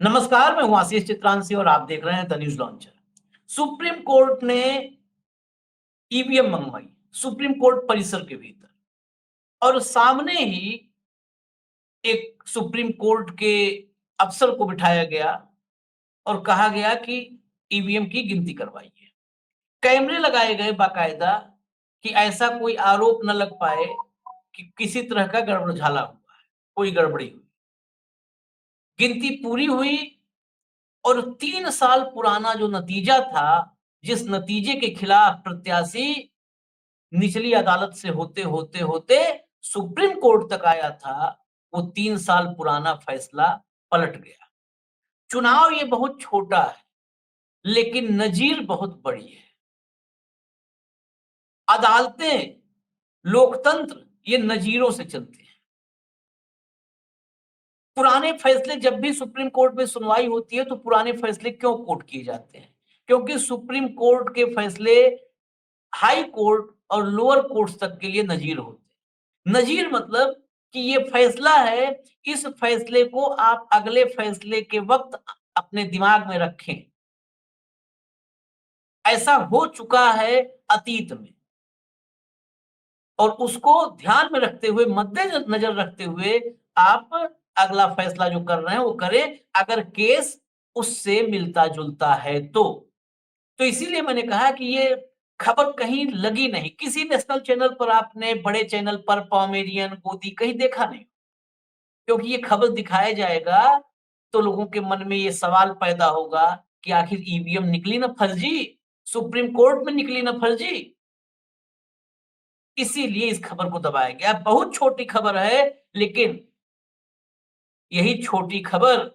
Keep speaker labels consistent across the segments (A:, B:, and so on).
A: नमस्कार, मैं हूँ आशीष चित्रांशी और आप देख रहे हैं the news launcher. Supreme court ने ईवीएम मंगवाई सुप्रीम कोर्ट परिसर के भीतर और सामने ही एक सुप्रीम कोर्ट के अफसर को बिठाया गया और कहा गया कि ईवीएम की गिनती करवाइए। कैमरे लगाए गए बाकायदा कि ऐसा कोई आरोप न लग पाए कि किसी तरह का गड़बड़झाला हुआ है, कोई गड़बड़ी हुई। गिनती पूरी हुई और 3 साल पुराना जो नतीजा था, जिस नतीजे के खिलाफ प्रत्याशी निचली अदालत से होते सुप्रीम कोर्ट तक आया था, वो 3 साल पुराना फैसला पलट गया। चुनाव ये बहुत छोटा है, लेकिन नजीर बहुत बड़ी है। अदालतें, लोकतंत्र ये नजीरों से चलते हैं। पुराने फैसले जब भी सुप्रीम कोर्ट में सुनवाई होती है, तो पुराने फैसले क्यों कोट किए जाते हैं? क्योंकि सुप्रीम कोर्ट के फैसले हाई कोर्ट और लोअर कोर्ट्स तक के लिए नजीर होते हैं। नजीर मतलब कि ये फैसला है, इस फैसले को आप अगले फैसले के वक्त अपने दिमाग में रखें। ऐसा हो चुका है अतीत में और उसको ध्यान में रखते हुए, मद्देनजर रखते हुए आप अगला फैसला जो कर रहे हैं वो करें, अगर केस उससे मिलता-जुलता है तो। तो इसीलिए मैंने कहा कि ये खबर कहीं लगी नहीं। किसी नेशनल चैनल पर आपने, बड़े चैनल पर पॉमेरियन, गोदी कहीं देखा नहीं। क्योंकि ये खबर दिखाया जाएगा तो लोगों के मन में ये सवाल पैदा होगा कि आखिर ईवीएम निकली ना फर्जी, सुप्रीम कोर्ट में निकली ना फर्जी। इसीलिए इस खबर को दबाया गया। बहुत छोटी खबर है, लेकिन यही छोटी खबर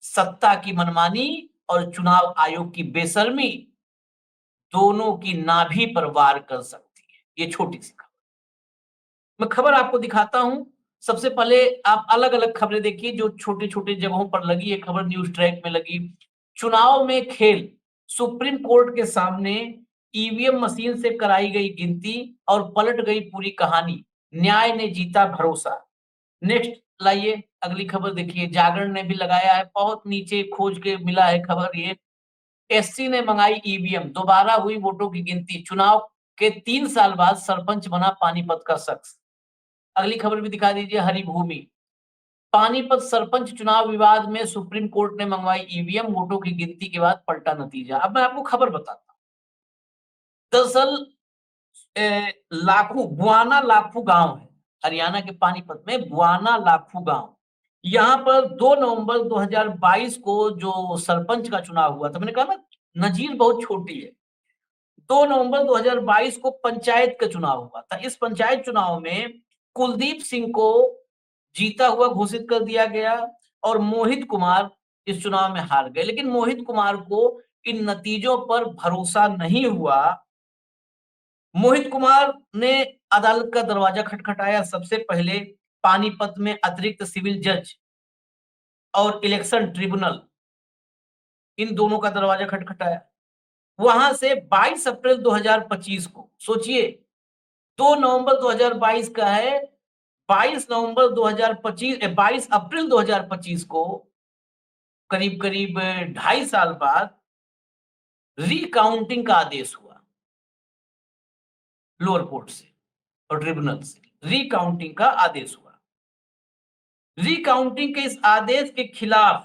A: सत्ता की मनमानी और चुनाव आयोग की बेशर्मी दोनों की नाभि पर वार कर सकती है। ये छोटी सी खबर। मैं खबर आपको दिखाता हूँ। सबसे पहले आप अलग-अलग खबरें देखिए जो छोटे-छोटे जगहों पर लगी है। खबर न्यूज़ ट्रैक में लगी। चुनाव में खेल, सुप्रीम कोर्ट के सामने ईवीएम मशीन से कराई गई गिनती और पलट गई पूरी कहानी। न्याय ने जीता भरोसा। नेक्स्ट लाइए, अगली खबर देखिए। जागरण ने भी लगाया है, बहुत नीचे खोज के मिला है खबर ये। एससी ने मंगाई ईवीएम, दोबारा हुई वोटों की गिनती। चुनाव के 3 साल बाद सरपंच बना पानीपत का शख्स। अगली खबर भी दिखा दीजिए, हरिभूमि। पानीपत सरपंच चुनाव विवाद में सुप्रीम कोर्ट ने मंगवाई ईवीएम, वोटों की गिनती के बाद पलटा नतीजा। अब मैं आपको खबर बताता हूँ। दरअसल बुआना लाखू गांव है, हरियाणा के पानीपत में बुआना लाखू गांव। यहाँ पर 2 नवंबर 2022 को जो सरपंच का चुनाव हुआ था, मैंने कहा ना नजीर बहुत छोटी है। 2 नवंबर 2022 को पंचायत का चुनाव हुआ था। इस पंचायत चुनाव में कुलदीप सिंह को जीता हुआ घोषित कर दिया गया और मोहित कुमार इस चुनाव में हार गए। लेकिन मोहित कुमार को इन नतीजों पर भरोसा नहीं हुआ। मोहित कुमार ने अदालत का दरवाजा खटखटाया। सबसे पहले पानीपत में अतिरिक्त सिविल जज और इलेक्शन ट्रिब्यूनल, इन दोनों का दरवाजा खटखटाया। वहां से 22 अप्रैल 2025 को, सोचिए 2 नवंबर 2022 का है, 22 नवंबर 2025 22 अप्रैल 2025 को करीब-करीब 2.5 साल बाद रिकाउंटिंग का आदेश हुआ लोअर कोर्ट से और ट्रिब्यूनल से। रिकाउंटिंग का आदेश हुआ। रिकाउंटिंग के इस आदेश के खिलाफ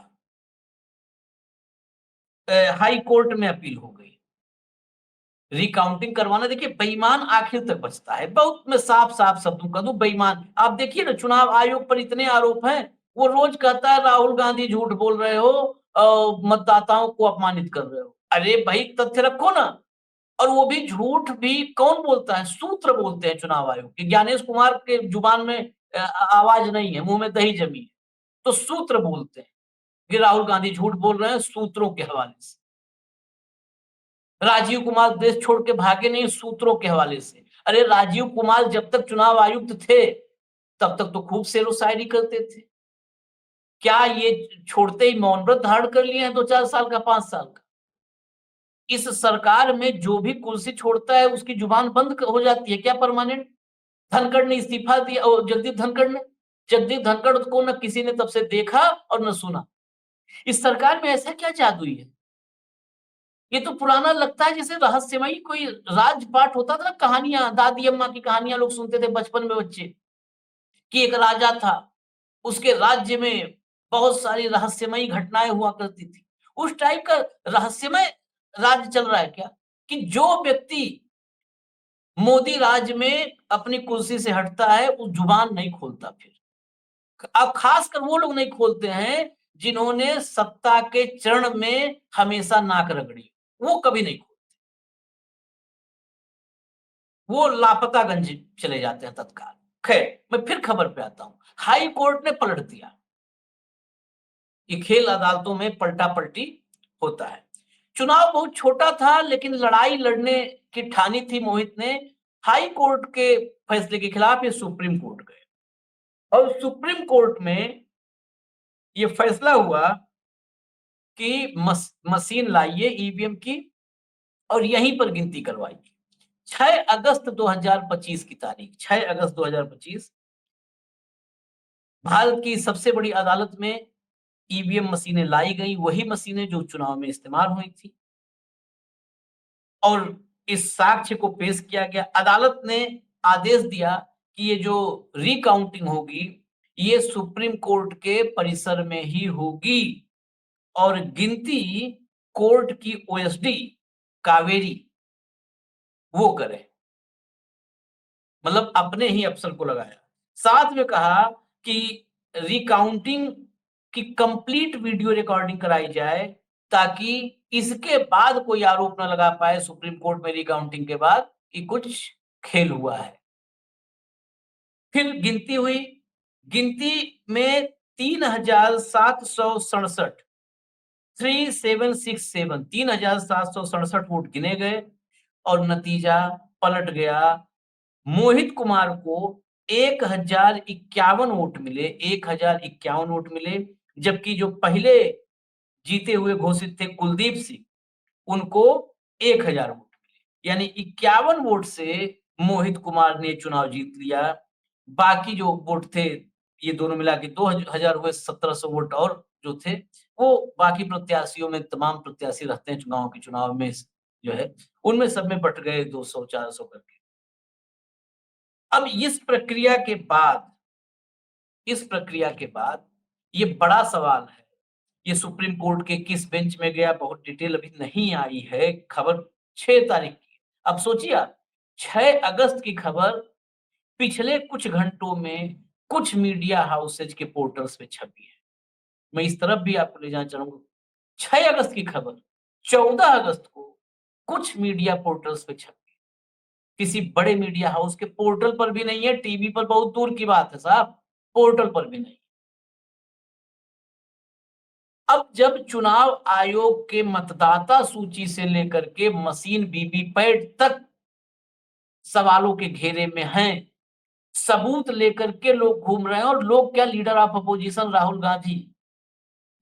A: हाई कोर्ट में अपील हो गई। रिकाउंटिंग करवाना, देखिए बेईमान आखिर तक बचता है। बहुत मैं साफ-साफ शब्दों का दूं, बेईमान। आप देखिए ना, चुनाव आयोग पर इतने आरोप हैं, वो रोज कहता है राहुल गांधी झूठ बोल रहे हो, मतदाताओं को अपमानित कर रहे हो। अरे भाई तथ्य रखो ना। और वो भी झूठ भी कौन बोलता है? सूत्र बोलते हैं चुनाव आयोग के। ज्ञानेश कुमार के जुबान में आवाज नहीं है, मुंह में दही जमी है। तो सूत्र बोलते हैं कि राहुल गांधी झूठ बोल रहे हैं सूत्रों के हवाले से। राजीव कुमार देश छोड़ के भागे नहीं सूत्रों के हवाले से। अरे राजीव कुमार जब तक चुनाव आयुक्त थे, तब तक तो खूब शेरो शायरी करते थे। क्या ये छोड़ते ही मौन व्रत धारण कर लिए हैं 2-4 साल का, 5 साल का? इस सरकार में जो भी कुर्सी छोड़ता है उसकी जुबान बंद हो जाती है क्या परमानेंट? धनखड़ ने इस्तीफा दिया, जगदीप धनखड़ ने। जगदीप धनखड़ को न किसी ने तब से देखा और न सुना। इस सरकार में ऐसा क्या जादुई है? ये तो पुराना लगता है जैसे रहस्यमयी कोई राजपाट होता था ना, कहानियाँ, दादी अम्मा की कहानियाँ लोग सुनते थे बचपन में बच्चे, कि एक राजा था, उसके राज्य में बहुत सारी रहस्यमयी घटनाएँ हुआ करती थी। उस टाइप का रहस्यमय राज्य चल रहा है क्या? कि जो व्यक्ति मोदी राज में अपनी कुर्सी से हटता है, वो जुबान नहीं खोलता फिर। अब खासकर वो लोग नहीं खोलते हैं, जिन्होंने सत्ता के चरण में हमेशा नाक रगड़ी, वो कभी नहीं खोलते। वो लापतागंज चले जाते हैं तत्काल। खैर, मैं फिर खबर पे आता हूँ। हाई कोर्ट ने पलट दिया। ये खेल अदालतों में पलटा-पलटी होता है। चुनाव बहुत छोटा था, लेकिन लड़ाई लड़ने की ठानी थी मोहित ने। हाई कोर्ट के फैसले के खिलाफ ये सुप्रीम कोर्ट गए और सुप्रीम कोर्ट में ये फैसला हुआ कि मशीन लाइए ईवीएम की और यहीं पर गिनती करवाइए। 6 अगस्त 2025 की तारीख, 6 अगस्त 2025 भारत की सबसे बड़ी अदालत में ईवीएम मशीनें लाई गई, वही मशीनें जो चुनाव में इस्तेमाल हुई थी और इस साक्ष्य को पेश किया गया। अदालत ने आदेश दिया कि ये जो रिकाउंटिंग होगी, ये सुप्रीम कोर्ट के परिसर में ही होगी और गिनती कोर्ट की ओएसडी कावेरी वो करे। मतलब अपने ही अफसर को लगाया। साथ में कहा कि रिकाउंटिंग की कंप्लीट वीडियो रिकॉर्डिंग कराई जाए ताकि इसके बाद कोई आरोप ना लगा पाए सुप्रीम कोर्ट में रिकाउंटिंग के बाद कि कुछ खेल हुआ है। फिर गिनती हुई, गिनती में 3,767 3767 3,767 वोट गिने गए और नतीजा पलट गया। मोहित कुमार को 1051 वोट मिले, 1051 वोट मिले, जबकि जो पहले जीते हुए घोषित थे कुलदीप सिंह, उनको 1000 वोट मिले। यानी 51 वोट से मोहित कुमार ने चुनाव जीत लिया। बाकी जो वोट थे, ये दोनों मिला के 2000 हुए, 1700 वोट और जो थे, वो बाकी प्रत्याशियों में तमाम प्रत्याशी रहते हैं चुनाव के चुनाव में जो है, उनमें सब में बँट गए 200-400 करके। अब इस प्रक्रिया के बाद ये बड़ा सवाल है। ये सुप्रीम कोर्ट के किस बेंच में गया, बहुत डिटेल अभी नहीं आई है। खबर 6 तारीख की है। अब सोचिए आप, 6 अगस्त की खबर पिछले कुछ घंटों में कुछ मीडिया हाउसेज के पोर्टल्स पे छपी है। मैं इस तरफ भी आपको ले जाना चाहूँगा। 6 अगस्त की खबर 14 अगस्त को कुछ मीडिया पोर्टल्स पे छपी। किसी बड़े मीडिया हाउस के पोर्टल पर भी नहीं है, टीवी पर बहुत दूर की बात है साहब, पोर्टल पर भी नहीं। अब जब चुनाव आयोग के मतदाता सूची से लेकर के मशीन वीवीपैट तक सवालों के घेरे में हैं, सबूत लेकर के लोग घूम रहे हैं और लोग क्या, leader of opposition Rahul Gandhi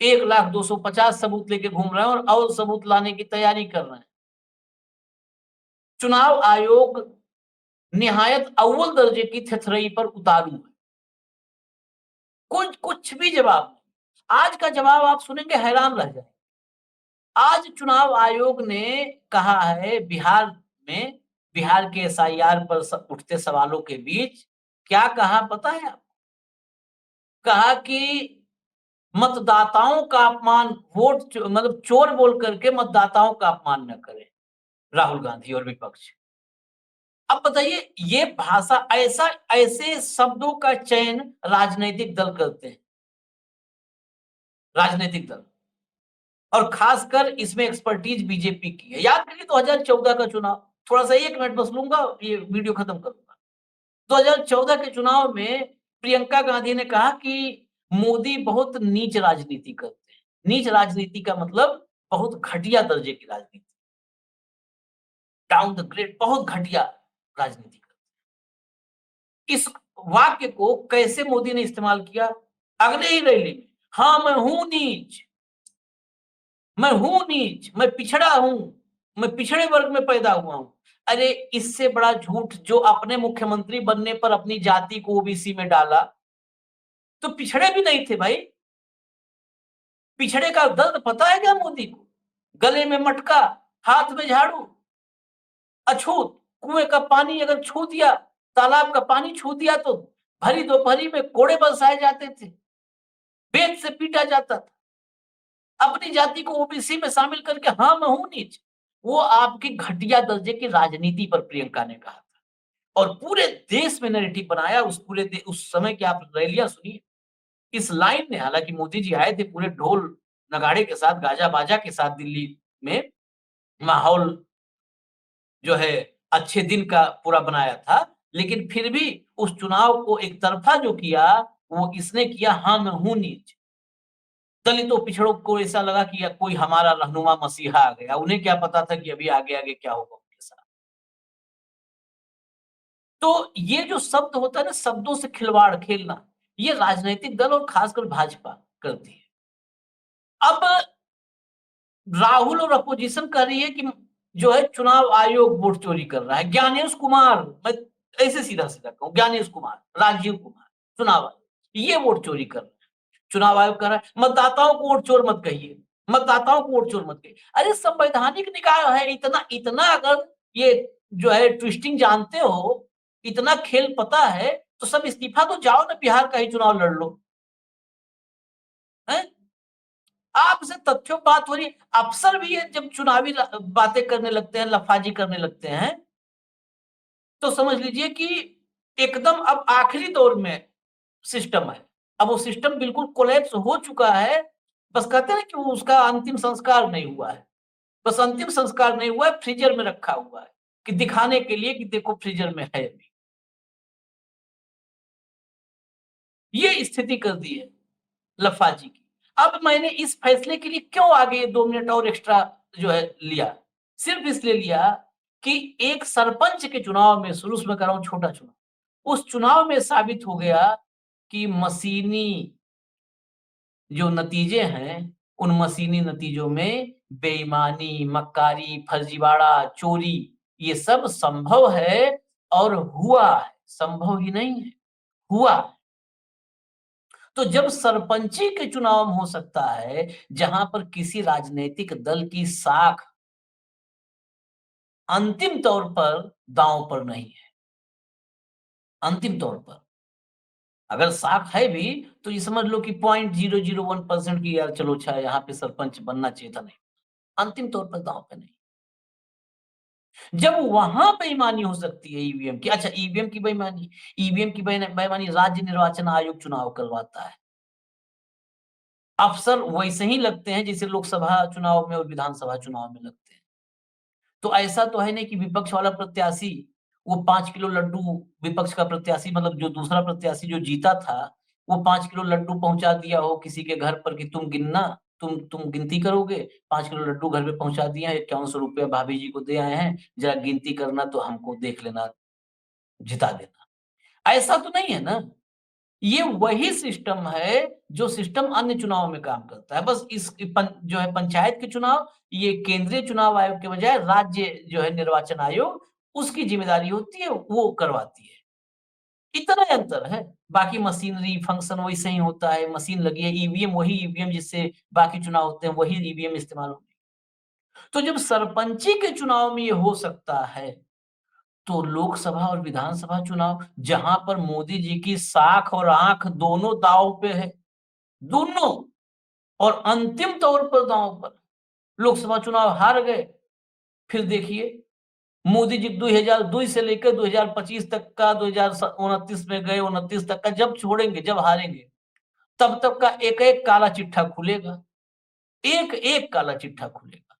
A: 1,250,000 सबूत लेके घूम रहे हैं और सबूत लाने की तैयारी कर रहे हैं। चुनाव आयोग निहायत अव्वल दर्जे की थथरई पर उतारू है। कुछ भी जवाब नहीं। आज का जवाब आप सुनेंगे हैरान रह जाएंगे। आज चुनाव आयोग ने कहा है, बिहार के एसआईआर पर उठते सवालों के बीच क्या कहा पता है आप? कहा कि मतदाताओं का अपमान, मतलब चोर बोल करके मतदाताओं का अपमान न करें राहुल गांधी और विपक्ष। अब बताइए, ये भाषा, ऐसे शब्दों का चयन राजनीतिक दल करते हैं, राजनीतिक दल, और खासकर इसमें एक्सपर्टीज बीजेपी की है। याद करिए 2014 का चुनाव, थोड़ा सा 1 मिनट बस लूंगा, ये वीडियो खत्म करूंगा। 2014 के चुनाव में प्रियंका गांधी ने कहा कि मोदी बहुत नीच राजनीति करते हैं। नीच राजनीति का मतलब बहुत घटिया दर्जे की राजनीति, डाउन द ग्रेड, बहुत घटिया राजनीति करते हैं। इस वाक्य को कैसे मोदी ने इस्तेमाल किया? अगले ही रैली में, हाँ मैं हूं नीच, मैं पिछड़ा हूं, मैं पिछड़े वर्ग में पैदा हुआ हूं। अरे इससे बड़ा झूठ जो अपने मुख्यमंत्री बनने पर अपनी जाति को ओबीसी में डाला, तो पिछड़े भी नहीं थे भाई। पिछड़े का दर्द पता है क्या मोदी को? गले में मटका, हाथ में झाड़ू, अछूत, कुएं का पानी अगर छू दिया, तालाब का पानी छू दिया तो भरी दोपहरी में कोड़े बरसाए जाते थे, बेत से पीटा जाता था। अपनी जाति को ओबीसी में शामिल करके हाँ, मैं हूँ नीच। वो आपकी घटिया दर्जे की राजनीति पर प्रियंका ने कहा था और पूरे देश में नैरेटिव बनाया। उस समय की आप रैलियाँ सुनिए। इस लाइन ने, हालाँकि मोदी जी आए थे पूरे ढोल नगाड़े के साथ, गाजा-बाजा के साथ दिल्ली में, माहौल जो है अच्छे दिन का पूरा बनाया था, लेकिन फिर भी उस चुनाव को एक तरफ़ा जो किया, वो इसने किया हाँ, मैं हूँ नीच। दलितों, पिछड़ों को ऐसा लगा कि या कोई हमारा रहनुमा मसीहा आ गया। उन्हें क्या पता था कि अभी आगे-आगे क्या होगा उनके साथ। तो ये जो शब्द होता है ना, शब्दों से खिलवाड़ खेलना, ये राजनैतिक दल और खासकर भाजपा करती है। अब राहुल और अपोजिशन कह रही है कि जो है चुनाव आयोग वोट चोरी कर रहा है। ज्ञानेश कुमार, मैं ऐसे सीधा-सीधा कहूँ, ज्ञानेश कुमार, राजीव कुमार, चुनाव आयोग, ये वोट चोरी कर रहे हैं। चुनाव आयोग कह रहा है मतदाताओं को वोट चोर मत कहिए, मतदाताओं को वोट चोर मत कहिए। अरे संवैधानिक निकाय है, इतना इतना अगर ये जो है ट्विस्टिंग जानते हो, इतना खेल पता है, तो सब इस्तीफा तो जाओ ना, बिहार का ही चुनाव लड़ लो, हैं? आपसे तथ्यों बात हो रही है। अफसर भी ये जब चुनावी बातें करने लगते हैं, लफाजी करने लगते हैं, तो समझ लीजिए कि एकदम अब आखिरी दौर में सिस्टम है। अब वो सिस्टम बिल्कुल कोलैप्स हो चुका है। बस कहते हैं ना कि वो उसका अंतिम संस्कार नहीं हुआ है। बस अंतिम संस्कार नहीं हुआ है, फ्रीज़र में रखा हुआ है, कि दिखाने के लिए कि देखो फ्रीज़र में है अभी। ये स्थिति कर दी है लफाजी की। अब मैंने इस फैसले के लिए क्यों आगे 2 मिनट और एक्स्ट्रा जो है लिया? सिर्फ़ इसलिए लिया कि एक सरपंच के चुनाव में, शुरू से मैं कर रहा हूँ छोटा चुनाव, उस चुनाव में साबित हो गया कि मशीनी जो नतीजे हैं, उन मशीनी नतीजों में बेईमानी, मक्कारी, फर्जीवाड़ा, चोरी, ये सब संभव है और हुआ है, संभव ही नहीं है, हुआ। तो जब सरपंची के चुनाव में हो सकता है, जहाँ पर किसी राजनैतिक दल की साख अंतिम तौर पर दांव पर नहीं है, अंतिम तौर पर। अगर साख है भी, तो ये समझ लो कि 0.001% की यार चलो अच्छा यहाँ पे सरपंच बनना चाहिए था, नहीं। अंतिम तौर पर दांव पे नहीं। जब वहाँ बेईमानी हो सकती है ईवीएम की, अच्छा ईवीएम की बेईमानी, ईवीएम की बेईमानी राज्य निर्वाचन आयोग चुनाव करवाता है। अफसर वैसे ही लगते हैं जैसे लोकसभा चुनाव में और विधानसभा चुनाव में लगते हैं। तो ऐसा तो है नहीं कि विपक्ष वाला प्रत्याशी वो 5 किलो लड्डू, विपक्ष का प्रत्याशी मतलब जो दूसरा प्रत्याशी जो जीता था, वो 5 किलो लड्डू पहुँचा दिया हो किसी के घर पर कि तुम गिनना, तुम गिनती करोगे, 5 किलो लड्डू घर पे पहुँचा दिए हैं, ₹5100 भाभी जी को दे आए हैं, ज़रा गिनती करना तो हमको देख लेना, जिता देना। ऐसा तो नहीं है ना? ये वही सिस्टम है जो सिस्टम अन्य चुनाव में काम करता है। बस इस जो है पंचायत के चुनाव, ये केंद्रीय चुनाव आयोग के बजाय राज्य जो है निर्वाचन आयोग, उसकी ज़िम्मेदारी होती है, वो करवाती है। इतना ही अंतर है। बाकी मशीनरी फंक्शन वैसे ही होता है, मशीन लगी है, ईवीएम वही ईवीएम जिससे बाकी चुनाव होते हैं, वही ईवीएम इस्तेमाल होती है। तो जब सरपंची के चुनाव में ये हो सकता है, तो लोकसभा और विधानसभा चुनाव जहाँ पर मोदी जी की साख और आँख दोनों दांव पे है, दोनों, और अंतिम तौर पर दांव पर, लोकसभा चुनाव हार गए, फिर देखिए मोदी जी 2002 से लेकर 2025 तक का, 2029 में गए 29 तक का जब छोड़ेंगे, जब हारेंगे, तब तक का एक-एक काला चिट्ठा खुलेगा, एक-एक काला चिट्ठा खुलेगा।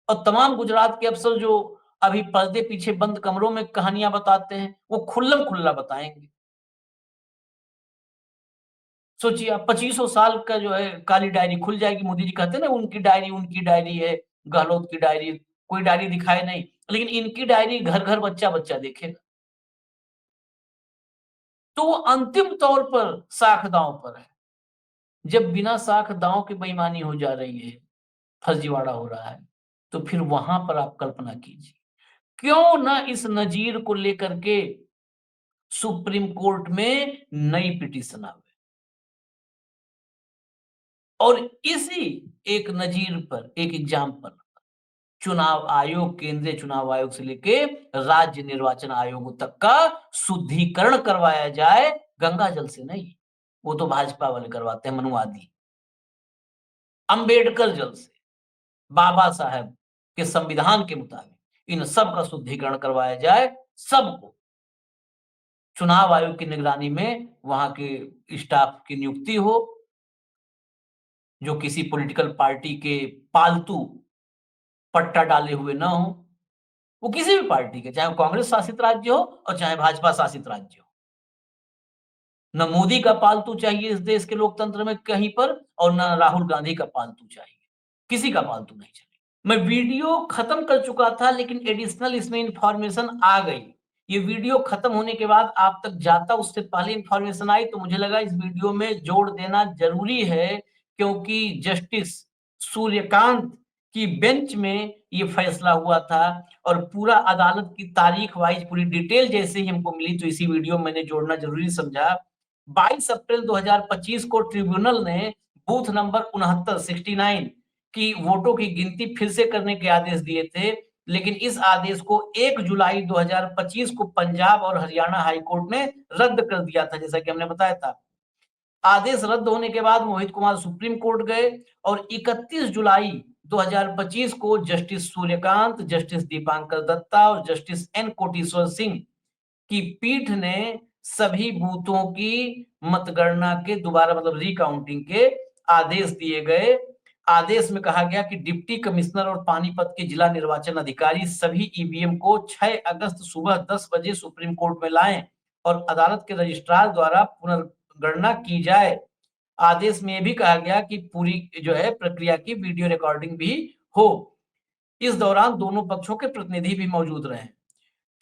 A: और तमाम गुजरात के अफसर जो अभी पर्दे पीछे बंद कमरों में कहानियाँ बताते हैं, वो खुल्लम-खुल्ला बताएँगे। सोचिए आप 2500 साल का जो है काली डायरी खुल जाएगी, मोदी जी कहते हैं ना उनकी डायरी है, गहलोत की डायरी, कोई डायरी दिखाए नहीं, लेकिन इनकी डायरी घर-घर, बच्चा-बच्चा देखेगा। तो वो अंतिम तौर पर साख दाँव पर है। जब बिना साख दाँव के बेईमानी हो जा रही है, फर्जीवाड़ा हो रहा है, तो फिर वहाँ पर आप कल्पना कीजिए। क्यों ना इस नज़ीर को लेकर के सुप्रीम कोर्ट में नई पिटीशन आवे। और इसी एक नजीर पर, एक एग्जाम्पल, चुनाव आयोग, केंद्रीय चुनाव आयोग से लेके राज्य निर्वाचन आयोग तक का शुद्धिकरण करवाया जाए, गंगा जल से नहीं, वो तो भाजपा वाले करवाते हैं, मनुवादी। अंबेडकर जल से, बाबा साहब के संविधान के मुताबिक इन सब का शुद्धिकरण करवाया जाए, सबको। चुनाव आयोग की निगरानी में वहां के स्टाफ की नियुक्ति हो, जो किसी पॉलिटिकल पार्टी के पालतू पट्टा डाले हुए ना हो, वो किसी भी पार्टी के, चाहे वो कांग्रेस शासित राज्य हो और चाहे भाजपा शासित राज्य हो। न मोदी का पालतू चाहिए इस देश के लोकतंत्र में कहीं पर, और न राहुल गांधी का पालतू चाहिए, किसी का पालतू नहीं चाहिए। मैं वीडियो खत्म कर चुका था, लेकिन एडिशनल इसमें इंफॉर्मेशन आ गई। ये वीडियो खत्म होने के बाद आप तक जाता, उससे पहले इंफॉर्मेशन आई, तो मुझे लगा इस वीडियो में जोड़ देना जरूरी है, क्योंकि जस्टिस सूर्यकांत की बेंच में ये फैसला हुआ था, और पूरा अदालत की तारीख वाइज पूरी डिटेल जैसे ही हमको मिली, तो इसी वीडियो में मैंने जोड़ना जरूरी समझा। 22 अप्रैल 2025 को ट्रिब्यूनल ने बूथ नंबर 69 की वोटों की गिनती फिर से करने के आदेश दिए थे, लेकिन इस आदेश को 1 जुलाई 2025 को पंजाब और हरियाणा हाई कोर्ट ने रद्द कर दिया था, जैसा कि हमने बताया था। आदेश रद्द होने के बाद मोहित कुमार सुप्रीम कोर्ट गए, और 31 जुलाई 2025 को जस्टिस सूर्यकांत, जस्टिस दीपांकर दत्ता और जस्टिस एन कोटेश्वर सिंह की पीठ ने सभी बूथों की मतगणना के दोबारा, मतलब रिकाउंटिंग के आदेश दिए गए। आदेश में कहा गया कि डिप्टी कमिश्नर और पानीपत के जिला निर्वाचन अधिकारी सभी ईवीएम को 6 अगस्त सुबह 10 बजे सुप्रीम कोर्ट में लाएं और अदालत के रजिस्ट्रार द्वारा पुनर्गणना की जाए। आदेश में यह भी कहा गया कि पूरी जो है प्रक्रिया की वीडियो रिकॉर्डिंग भी हो। इस दौरान दोनों पक्षों के प्रतिनिधि भी मौजूद रहे।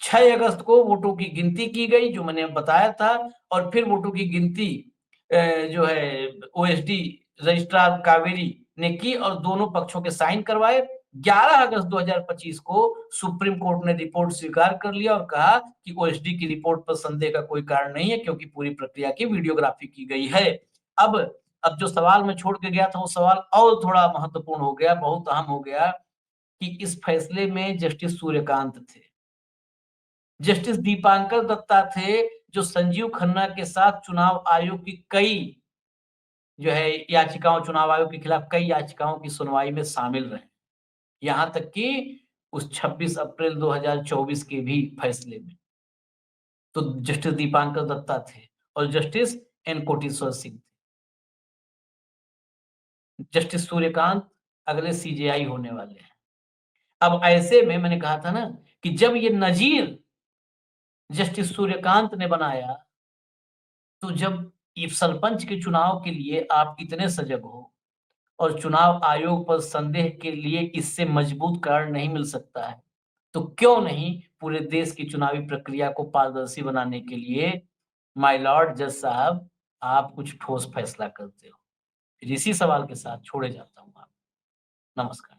A: 6 अगस्त को वोटों की गिनती की गई, जो मैंने बताया था, और फिर वोटों की गिनती जो है ओएसडी रजिस्ट्रार कावेरी ने की और दोनों पक्षों के साइन करवाए। 11 अगस्त 2025 को सुप्रीम कोर्ट ने रिपोर्ट स्वीकार कर लिया और कहा कि ओएसडी की रिपोर्ट पर संदेह का कोई कारण नहीं है, क्योंकि पूरी प्रक्रिया की वीडियोग्राफी की गई है। अब अब जो सवाल मैं छोड़ के गया था, वो सवाल और थोड़ा महत्वपूर्ण हो गया, बहुत अहम हो गया, कि इस फैसले में जस्टिस सूर्यकांत थे, जस्टिस दीपांकर दत्ता थे, जो संजीव खन्ना के साथ चुनाव आयोग की कई जो है याचिकाओं, चुनाव आयोग के खिलाफ कई याचिकाओं की सुनवाई में शामिल रहे, यहां तक कि उस 26 अप्रैल 2024 के भी फैसले में। तो जस्टिस दीपांकर दत्ता थे और जस्टिस एन कोटेश्वर सिंह थे। जस्टिस सूर्यकांत अगले सीजेआई होने वाले हैं। अब ऐसे में मैंने कहा था ना कि जब ये नजीर जस्टिस सूर्यकांत ने बनाया, तो जब ये सरपंच के चुनाव के लिए आप इतने सजग हो और चुनाव आयोग पर संदेह के लिए इससे मजबूत कारण नहीं मिल सकता है, तो क्यों नहीं पूरे देश की चुनावी प्रक्रिया को पारदर्शी बनाने के लिए, माय लॉर्ड जज साहब, आप कुछ ठोस फैसला करते हो। फिर इसी सवाल के साथ छोड़े जाता हूँ आप। नमस्कार।